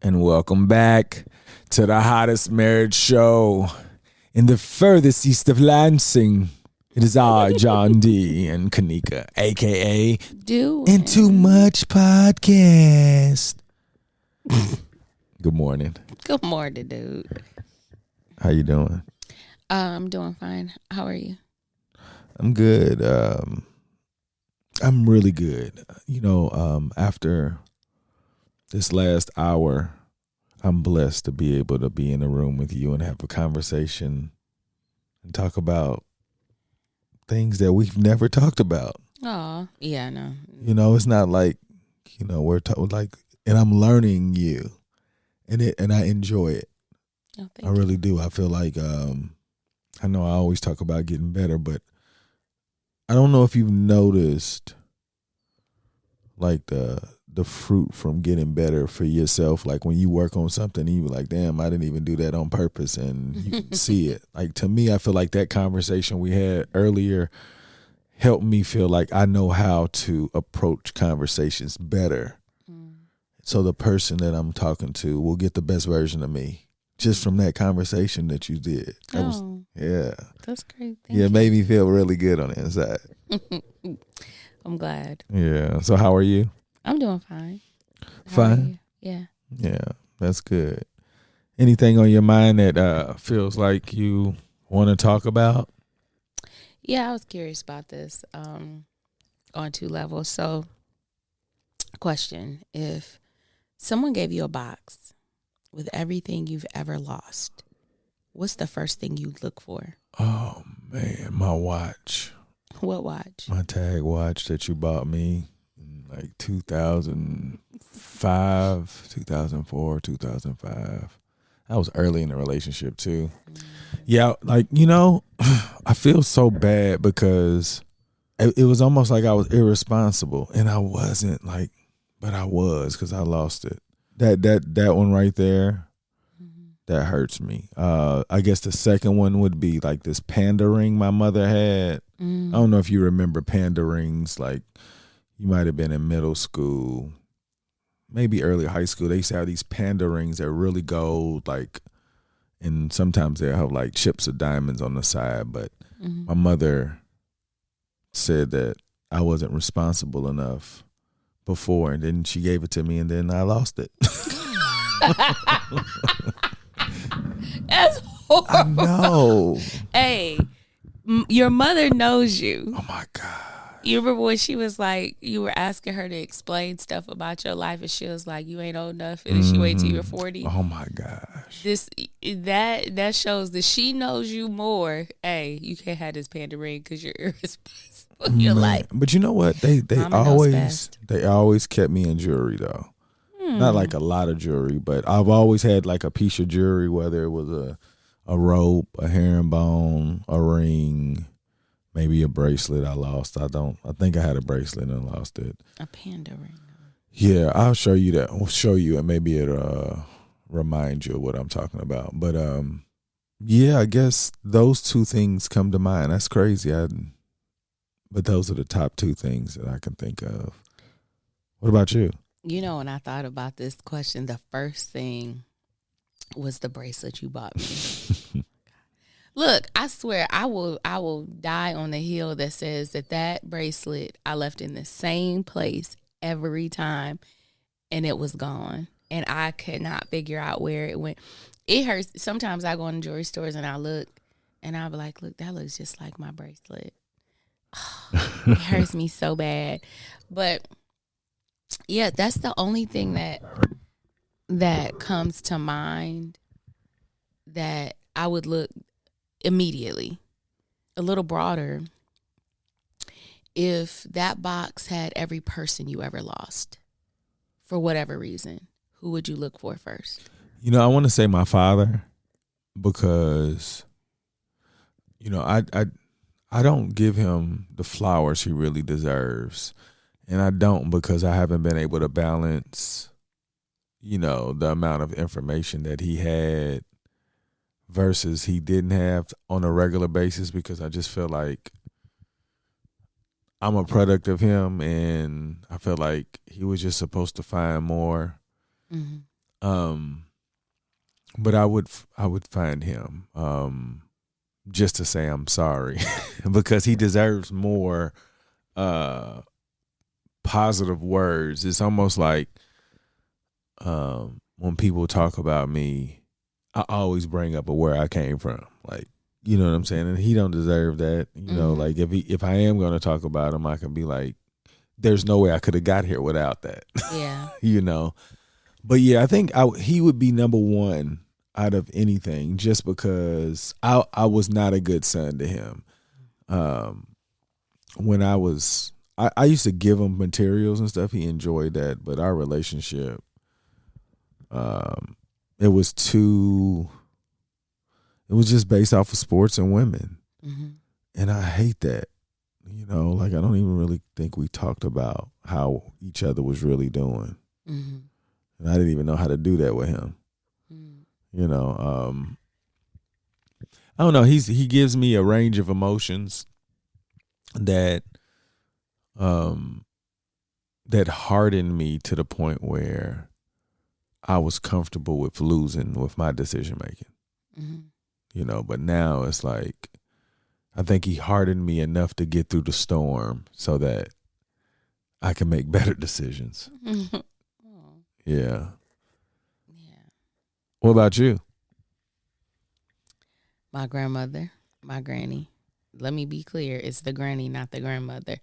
And welcome back to the hottest marriage show in the furthest east of Lansing. It is I, John D. and Kanika, a.k.a. And Too Much Podcast. Good morning. Good morning, dude. How you doing? I'm doing fine. How are you? I'm good. I'm really good. After this last hour, I'm blessed to be able to be in a room with you and have a conversation and talk about things that we've never talked about. Oh, yeah, no. It's not like, we're and I'm learning you, and I enjoy it. Oh, I really do. I feel like I know I always talk about getting better, but I don't know if you've noticed like the fruit from getting better for yourself. Like when you work on something and you're like, damn, I didn't even do that on purpose, and you can see it. Like to me, I feel like that conversation we had earlier helped me feel like I know how to approach conversations better. So the person that I'm talking to will get the best version of me just from that conversation that you did. Yeah. That's great. It made me feel really good on the inside. I'm glad. Yeah. So how are you? I'm doing fine. Fine? Yeah. Yeah, that's good. Anything on your mind that feels like you want to talk about? Yeah, I was curious about this on two levels. So, question, if someone gave you a box with everything you've ever lost, what's the first thing you'd look for? Oh, man, my watch. What watch? My tag watch that you bought me in like 2005, 2004, 2005. I was early in the relationship too. Yeah, like, I feel so bad because it was almost like I was irresponsible, and I wasn't, like, but I was, because I lost it. That one right there, that hurts me. I guess the second one would be like this panda ring my mother had. I don't know if you remember panda rings. Like, you might have been in middle school, maybe early high school. They used to have these panda rings that are really gold, like, and sometimes they'll have like chips of diamonds on the side. But my mother said that I wasn't responsible enough before, and then she gave it to me, and then I lost it. That's horrible. I know. Hey, your mother knows you. Oh my God. You remember when she was like, you were asking her to explain stuff about your life, and she was like, you ain't old enough, and she wait till you're 40. Oh my gosh. That shows that she knows you more. Hey, you can't have this panda ring because you're irresponsible. You're like, but you know what? They always kept me in jewelry though. Not like a lot of jewelry, but I've always had like a piece of jewelry, whether it was a rope, a herringbone, a ring, maybe a bracelet I lost. I think I had a bracelet and lost it. A panda ring. Yeah, I'll show you that. I'll show you, and maybe it'll remind you of what I'm talking about. But yeah, I guess those two things come to mind. That's crazy. But those are the top two things that I can think of. What about you? When I thought about this question, the first thing was the bracelet you bought me. Look, I swear I will die on the hill that says that bracelet I left in the same place every time, and it was gone, and I could not figure out where it went. It hurts. Sometimes I go in jewelry stores and I look, and I'll be like, look, that looks just like my bracelet. It hurts me so bad. But yeah, that's the only thing that comes to mind that I would look immediately. A little broader, if that box had every person you ever lost for whatever reason, who would you look for first? I want to say my father, because I don't give him the flowers he really deserves. And I don't, because I haven't been able to balance, the amount of information that he had versus he didn't have on a regular basis, because I just feel like I'm a product of him, and I feel like he was just supposed to find more. But I would find him just to say I'm sorry because he deserves more positive words. It's almost like when people talk about me, I always bring up where I came from. Like, you know what I'm saying? And he don't deserve that. You know, like if I am going to talk about him, I can be like, there's no way I could have got here without that. Yeah. You know? But yeah, I think he would be number one out of anything just because I was not a good son to him. When I used to give him materials and stuff. He enjoyed that. But our relationship, it was just based off of sports and women. Mm-hmm. And I hate that. You know, like I don't even really think we talked about how each other was really doing. Mm-hmm. And I didn't even know how to do that with him. Mm-hmm. You know, I don't know. He gives me a range of emotions that that hardened me to the point where I was comfortable with losing with my decision making. Mm-hmm. You know, but now it's like I think he hardened me enough to get through the storm so that I can make better decisions. Oh. Yeah. Yeah. What about you? My grandmother, my granny. Let me be clear, it's the granny, not the grandmother.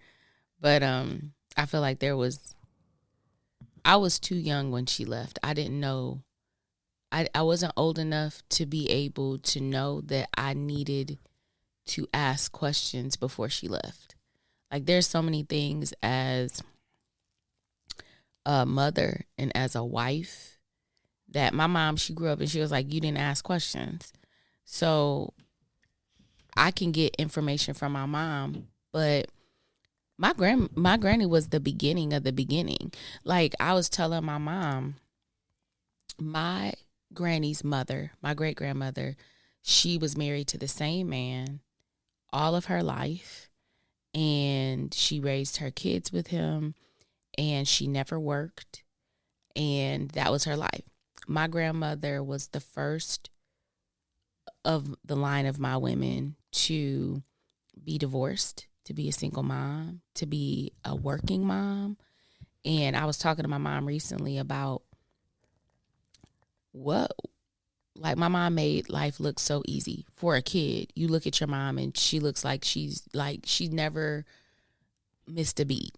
But I feel like I was too young when she left. I didn't know. I wasn't old enough to be able to know that I needed to ask questions before she left. Like there's so many things as a mother and as a wife that my mom, she grew up and she was like, you didn't ask questions. So I can get information from my mom, but my granny was the beginning of the beginning. Like I was telling my mom, my granny's mother, my great grandmother, she was married to the same man all of her life, and she raised her kids with him, and she never worked, and that was her life. My grandmother was the first of the line of my women to be divorced, to be a single mom, to be a working mom. And I was talking to my mom recently about like my mom made life look so easy for a kid. You look at your mom and she looks like she never missed a beat.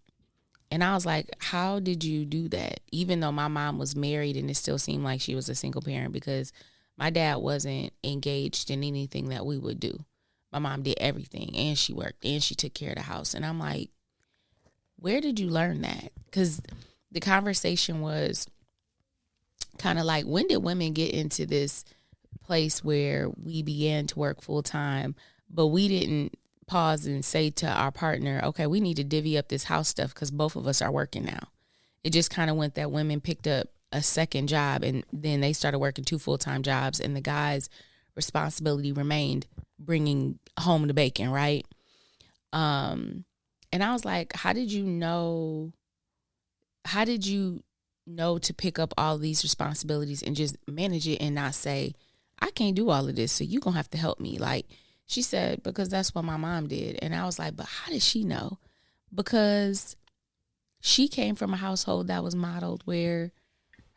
And I was like, how did you do that? Even though my mom was married and it still seemed like she was a single parent because my dad wasn't engaged in anything that we would do. My mom did everything and she worked and she took care of the house. And I'm like, where did you learn that? Because the conversation was kind of like, when did women get into this place where we began to work full time, but we didn't pause and say to our partner, okay, we need to divvy up this house stuff because both of us are working now. It just kind of went that women picked up a second job and then they started working 2 full-time jobs and the guy's responsibility remained bringing home the bacon, right? And I was like, how did you know to pick up all these responsibilities and just manage it and not say, I can't do all of this, so you're going to have to help me? Like, she said, because that's what my mom did. And I was like, but how did she know? Because she came from a household that was modeled where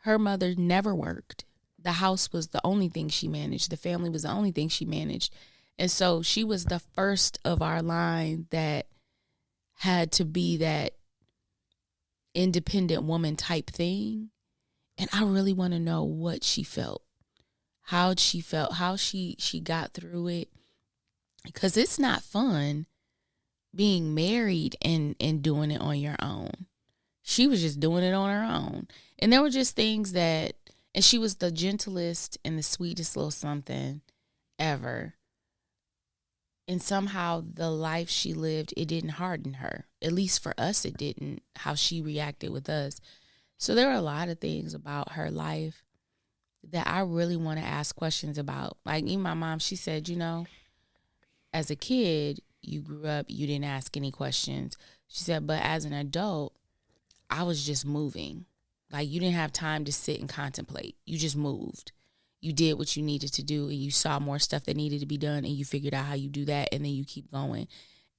her mother never worked. The house was the only thing she managed. The family was the only thing she managed. And so she was the first of our line that had to be that independent woman type thing. And I really want to know what she felt, how she got through it. Because it's not fun being married and doing it on your own. She was just doing it on her own. And there were just things and she was the gentlest and the sweetest little something ever. And somehow the life she lived, it didn't harden her. At least for us, it didn't, how she reacted with us. So there are a lot of things about her life that I really want to ask questions about. Like even my mom, she said, as a kid, you grew up, you didn't ask any questions. She said, but as an adult, I was just moving. Like, you didn't have time to sit and contemplate. You just moved. You did what you needed to do, and you saw more stuff that needed to be done, and you figured out how you do that, and then you keep going.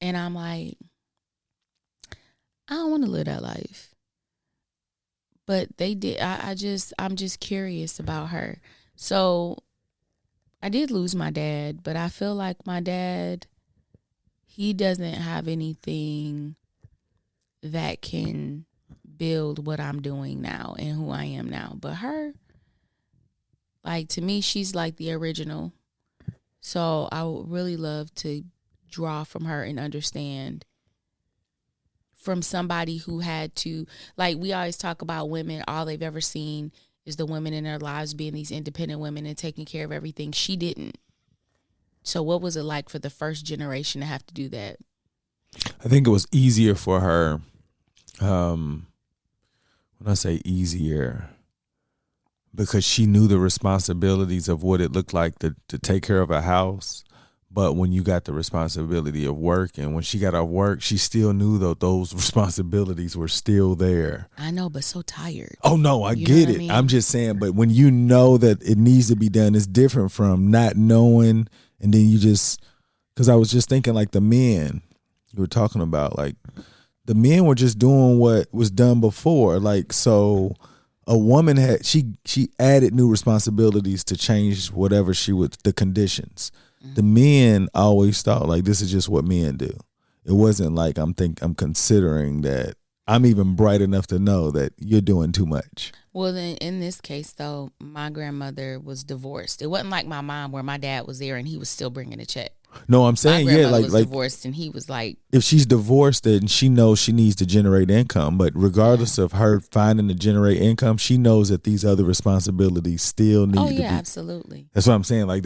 And I'm like, I don't want to live that life. But they did. I'm just curious about her. So I did lose my dad, but I feel like my dad, he doesn't have anything that can build what I'm doing now and who I am now. But her, like, to me, she's like the original. So I would really love to draw from her and understand from somebody who had to, like, we always talk about women, all they've ever seen is the women in their lives being these independent women and taking care of everything. She didn't. So what was it like for the first generation to have to do that? I think it was easier for her. When I say easier, because she knew the responsibilities of what it looked like to take care of a house. But when you got the responsibility of work, and when she got off work, she still knew that those responsibilities were still there. I know, but so tired. Oh, no, I get it. I mean? I'm just saying, but when you know that it needs to be done, it's different from not knowing. And then you just, because I was just thinking, like, the men you were talking about, like, the men were just doing what was done before. Like, so a woman had, she added new responsibilities to change whatever the conditions. The men always thought, like, this is just what men do. It wasn't like I'm considering that I'm even bright enough to know that you're doing too much. Well, then in this case, though, my grandmother was divorced. It wasn't like my mom where my dad was there and he was still bringing a check. No, I'm saying, my grandmother was was divorced, and he was like, if she's divorced, then she knows she needs to generate income. But regardless of her finding to generate income, she knows that these other responsibilities still need to be. Absolutely. That's what I'm saying. Like,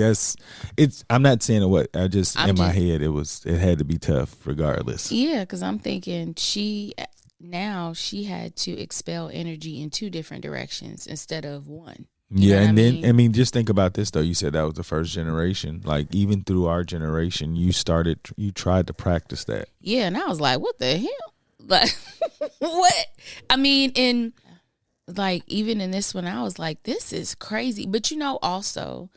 I'm not saying in my head, it had to be tough regardless. Yeah, because I'm thinking she had to expel energy in two different directions instead of one. Yeah, and then, I mean, just think about this, though. You said that was the first generation. Like, even through our generation, you tried to practice that. Yeah, and I was like, what the hell? Like, what? I mean, even in this one, I was like, this is crazy. But, also,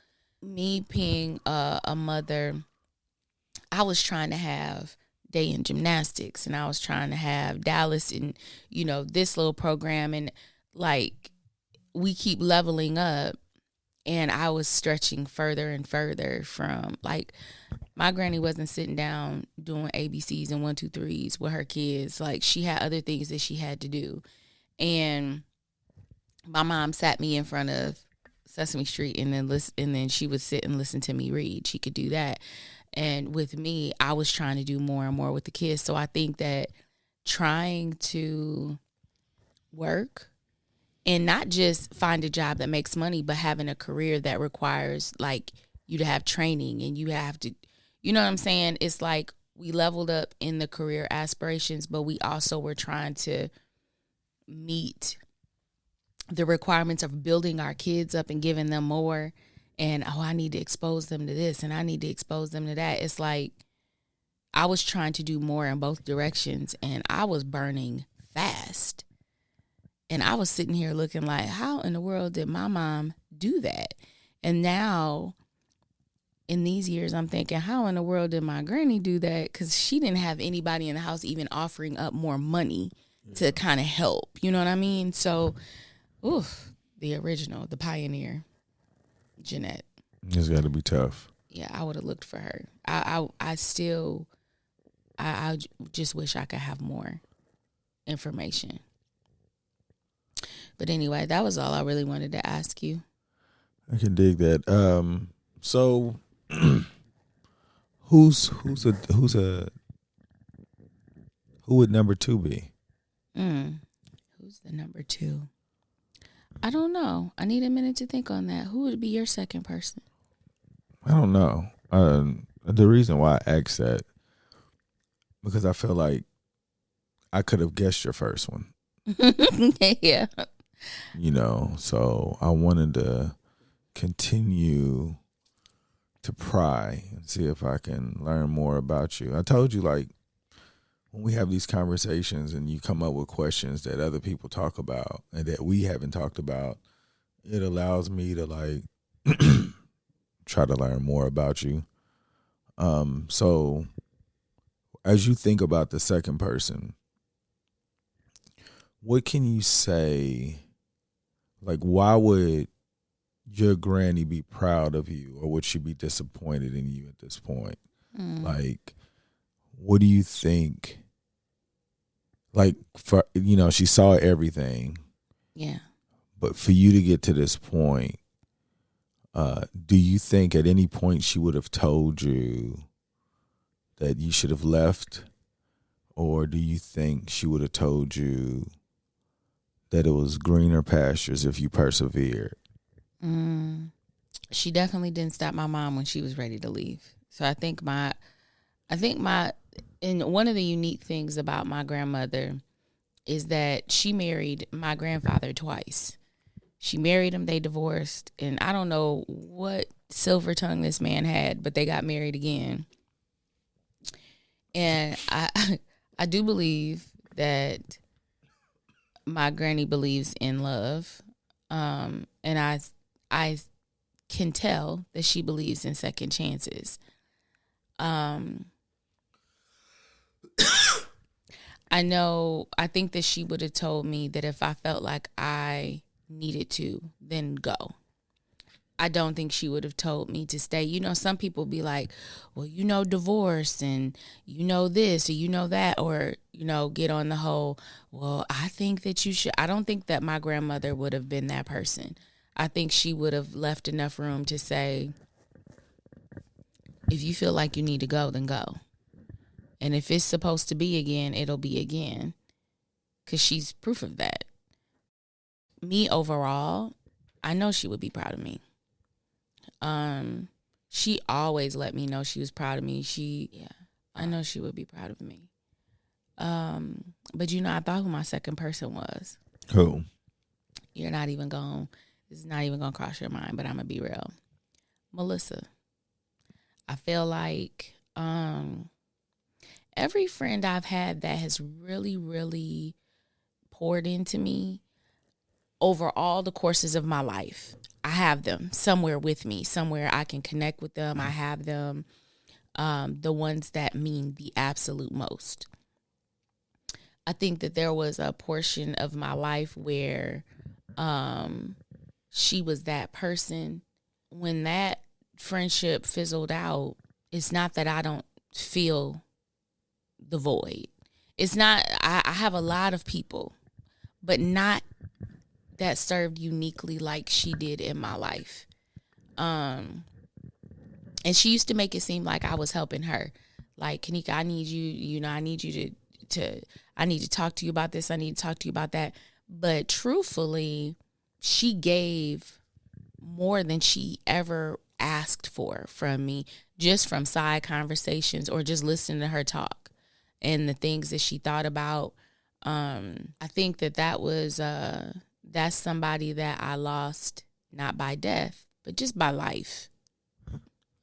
me being a mother, I was trying to have day in gymnastics, and I was trying to have Dallas and, this little program, and, like, we keep leveling up, and I was stretching further and further from, like, my granny wasn't sitting down doing ABCs and 1, 2, 3s with her kids. Like, she had other things that she had to do. And my mom sat me in front of Sesame Street and then she would sit and listen to me read. She could do that. And with me, I was trying to do more and more with the kids. So I think that trying to work and not just find a job that makes money, but having a career that requires, like, you to have training and you have to, you know what I'm saying? It's like we leveled up in the career aspirations, but we also were trying to meet the requirements of building our kids up and giving them more. And, I need to expose them to this and I need to expose them to that. It's like I was trying to do more in both directions, and I was burning fast. And I was sitting here looking like, how in the world did my mom do that? And now, in these years, I'm thinking, how in the world did my granny do that? Because she didn't have anybody in the house even offering up more money to kind of help. You know what I mean? So, the original, the pioneer, Jeanette. It's got to be tough. Yeah, I would have looked for her. I just wish I could have more information. But anyway, that was all I really wanted to ask you. I can dig that. So who would number 2 be? Who's the number 2? I don't know. I need a minute to think on that. Who would be your second person? I don't know. The reason why I asked that, because I feel like I could have guessed your first one. Yeah. So I wanted to continue to pry and see if I can learn more about you. I told you, like, when we have these conversations and you come up with questions that other people talk about and that we haven't talked about, it allows me to like try to learn more about you. So as you think about the second person, what can you say? Like, why would your granny be proud of you, or would she be disappointed in you at this point? Like, what do you think? Like, for she saw everything. Yeah. But for you to get to this point, do you think at any point she would have told you that you should have left? Or do you think she would have told you that it was greener pastures if you persevered? She definitely didn't stop my mom when she was ready to leave. So I think and one of the unique things about my grandmother is that she married my grandfather twice. She married him, they divorced, and I don't know what silver tongue this man had, but they got married again. And I do believe that my granny believes in love, and I can tell that she believes in second chances. I think that she would have told me that if I felt like I needed to, then go. I don't think she would have told me to stay. Some people be like, well, divorce and this or that, or, get on the whole, well, I think that you should. I don't think that my grandmother would have been that person. I think she would have left enough room to say, if you feel like you need to go, then go. And if it's supposed to be again, it'll be again. Because she's proof of that. Me overall, I know she would be proud of me. She always let me know she was proud of me. I know she would be proud of me. But I thought who my second person was. Who? This is not even going to cross your mind, but I'm going to be real. Melissa. I feel like every friend I've had that has really, really poured into me over all the courses of my life, I have them somewhere with me, somewhere I can connect with them. I have them, the ones that mean the absolute most. I think that there was a portion of my life where she was that person. When that friendship fizzled out, it's not that I don't feel the void. It's not, I have a lot of people, but not that served uniquely like she did in my life. And she used to make it seem like I was helping her. Like, Kanika, I need you, I need you to I need to talk to you about this. I need to talk to you about that. But truthfully, she gave more than she ever asked for from me, just from side conversations or just listening to her talk and the things that she thought about. I think that was that's somebody that I lost not by death, but just by life.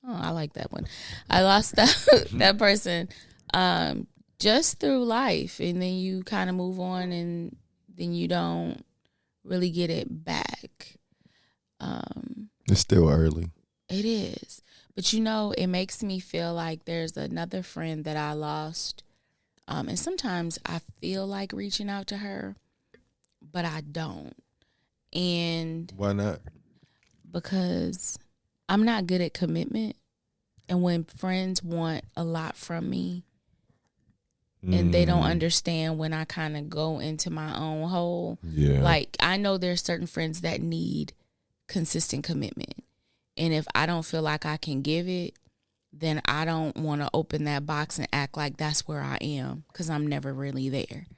Oh, I like that one. I lost that person just through life, and then you kind of move on, and then you don't really get it back. It's still early. It is. But it makes me feel like there's another friend that I lost. And sometimes I feel like reaching out to her, but I don't. And why not? Because I'm not good at commitment. And when friends want a lot from me and they don't understand when I kind of go into my own hole. Yeah. Like, I know there's certain friends that need consistent commitment. And if I don't feel like I can give it, then I don't want to open that box and act like that's where I am, because I'm never really there.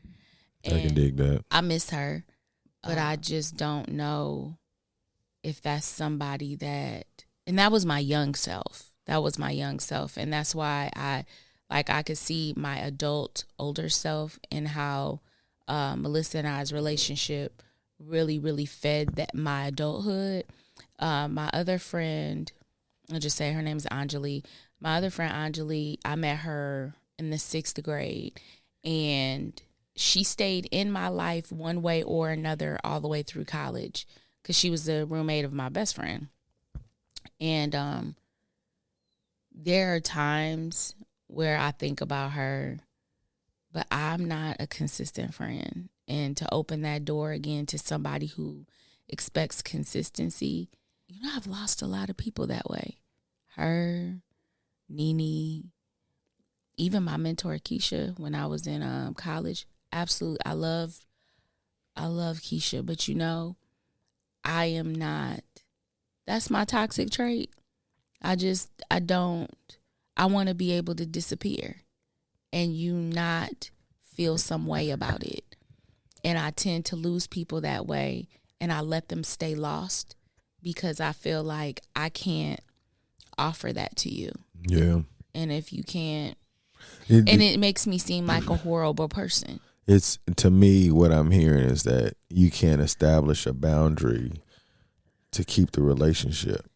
And I can dig that. I miss her, but I just don't know if that's somebody and that was my young self. And that's why I could see my adult older self and how Melissa and I's relationship really, really fed my adulthood. My other friend, I'll just say her name is Anjali. My other friend, Anjali, I met her in the 6th grade. And she stayed in my life one way or another all the way through college because she was the roommate of my best friend. And there are times where I think about her, but I'm not a consistent friend. And to open that door again to somebody who expects consistency, I've lost a lot of people that way. Her, Nene, even my mentor Keisha when I was in college. Absolutely, I love Keisha, but I am not. That's my toxic trait. I want to be able to disappear and you not feel some way about it. And I tend to lose people that way, and I let them stay lost because I feel like I can't offer that to you. Yeah. And if you can't, it makes me seem like a horrible person. It's, to me, what I'm hearing is that you can't establish a boundary to keep the relationship.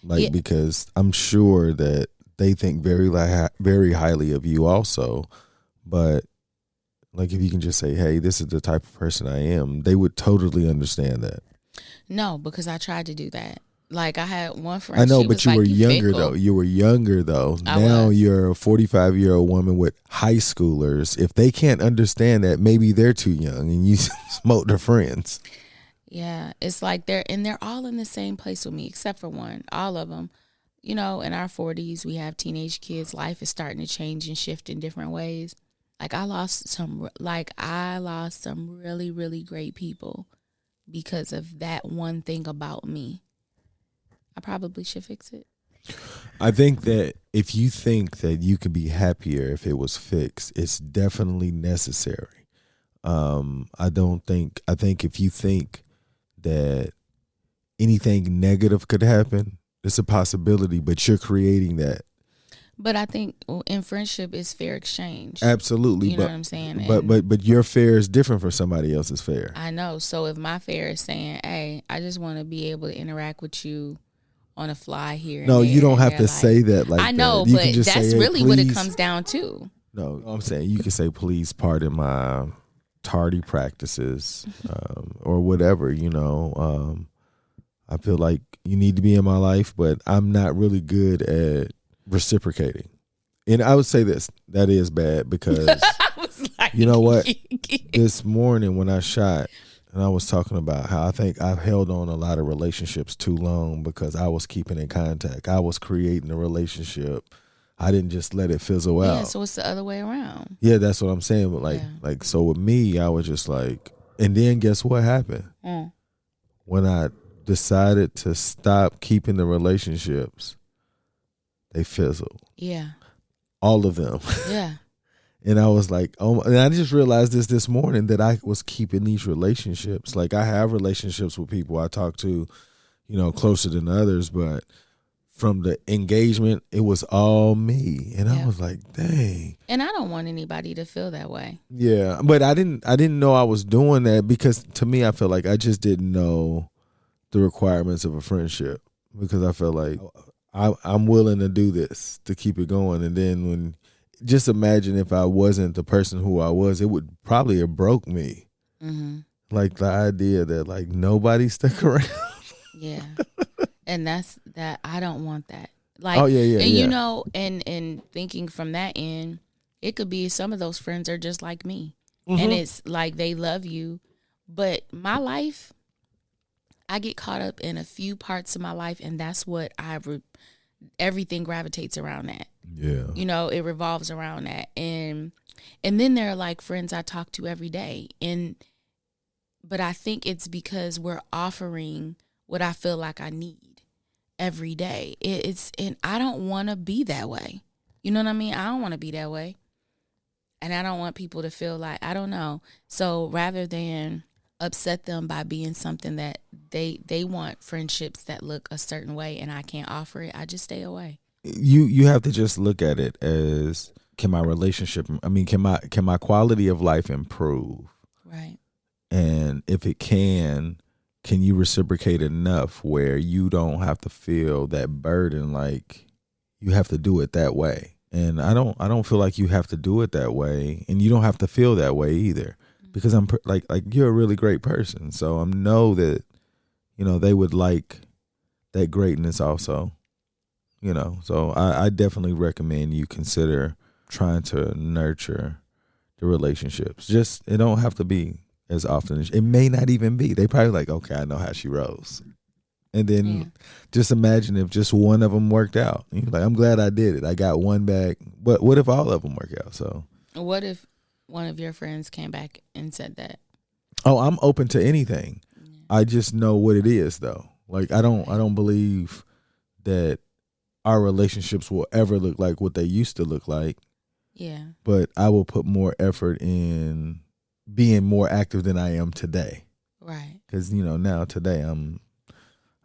Because I'm sure that they think very highly of you also, but if you can just say, hey, this is the type of person I am, they would totally understand that. No, because I tried to do that. I had one friend. I know, but you were younger though. You were younger though. Now you're a 45-year-old woman with high schoolers. If they can't understand that, maybe they're too young and you smoke their friends. Yeah, it's they're all in the same place with me except for one. All of them, in our 40s, we have teenage kids. Life is starting to change and shift in different ways. I lost some really, really great people because of that one thing about me. I probably should fix it. I think that if you think that you could be happier if it was fixed, it's definitely necessary. I think if you think that anything negative could happen, it's a possibility, but you're creating that. But I think in friendship is fair exchange. Absolutely. You know what I'm saying? But your fare is different from somebody else's fare. I know. So if my fare is saying, hey, I just want to be able to interact with you on a fly here. No, you don't have to like, say that like I know, that. but that's really what it comes down to. No, I'm saying you can say, please pardon my tardy practices or whatever, I feel like you need to be in my life, but I'm not really good at reciprocating. And I would say that is bad because you know what? This morning when I shot, and I was talking about how I think I've held on a lot of relationships too long because I was keeping in contact. I was creating a relationship. I didn't just let it fizzle out. Yeah, so it's the other way around. Yeah, that's what I'm saying. But so with me, I was just and then guess what happened? When I decided to stop keeping the relationships, they fizzled. Yeah. All of them. Yeah. And I was like, oh, and I just realized this morning that I was keeping these relationships. I have relationships with people I talk to, closer than others, but from the engagement, it was all me. And I was like, dang. And I don't want anybody to feel that way. Yeah. But I didn't know I was doing that because to me, I feel like I just didn't know the requirements of a friendship because I felt like I'm willing to do this to keep it going. And then just imagine if I wasn't the person who I was, it would probably have broke me. Mm-hmm. The idea that nobody stuck around. Yeah. And that's that. I don't want that. And thinking from that end, it could be some of those friends are just like me. Mm-hmm. And it's they love you. But my life, I get caught up in a few parts of my life, and that's what everything gravitates around that. Yeah. It revolves around that. And then there are friends I talk to every day. But I think it's because we're offering what I feel like I need every day. And I don't want to be that way. You know what I mean? I don't want to be that way. And I don't want people to feel I don't know. So rather than upset them by being something that they want my that look a certain way and I can't offer it, I just stay away. You have to just look at it as, can my quality of life improve? Right. And if it can you reciprocate enough where you don't have to feel that burden you have to do it that way? And I don't feel like you have to do it that way, and you don't have to feel that way either, because I'm like you're a really great person. So I know that, they would like that greatness also, So I definitely recommend you consider trying to nurture the relationships. Just, it don't have to be as often. It may not even be. They probably like, okay, I know how she rolls. And then just imagine if just one of them worked out. You're like, I'm glad I did it. I got one back. But what if all of them work out? So what if one of your friends came back and said that? Oh, I'm open to anything. Yeah. I just know what it is, though. Like, I don't believe that our relationships will ever look like what they used to look like. Yeah. But I will put more effort in being more active than I am today. Right. Because, now today I'm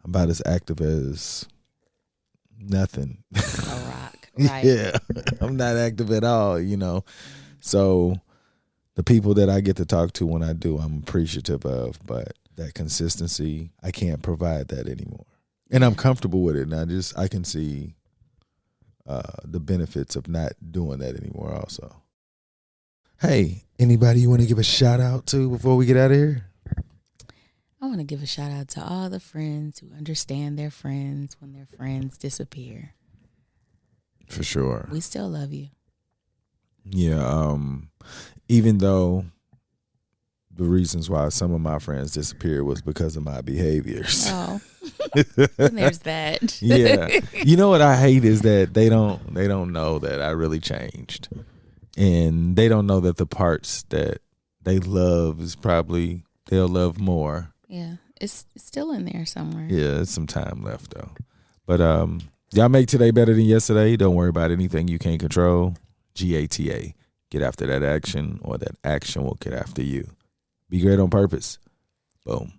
about as active as nothing. A rock. Right. Yeah. I'm not active at all, So the people that I get to talk to when I do, I'm appreciative of. But that consistency, I can't provide that anymore. And I'm comfortable with it. And I can see the benefits of not doing that anymore also. Hey, anybody you want to give a shout out to before we get out of here? I want to give a shout out to all the friends who understand their friends when their friends disappear. For sure. We still love you. Yeah. Even though the reasons why some of my friends disappeared was because of my behaviors. Oh, and there's that. Yeah. You know what I hate is that they don't know that I really changed. And they don't know that the parts that they love is probably they'll love more. Yeah, it's still in there somewhere. Yeah, there's some time left though. But y'all make today better than yesterday. Don't worry about anything you can't control. GATA. Get after that action, or that action will get after you. Be great on purpose. Boom.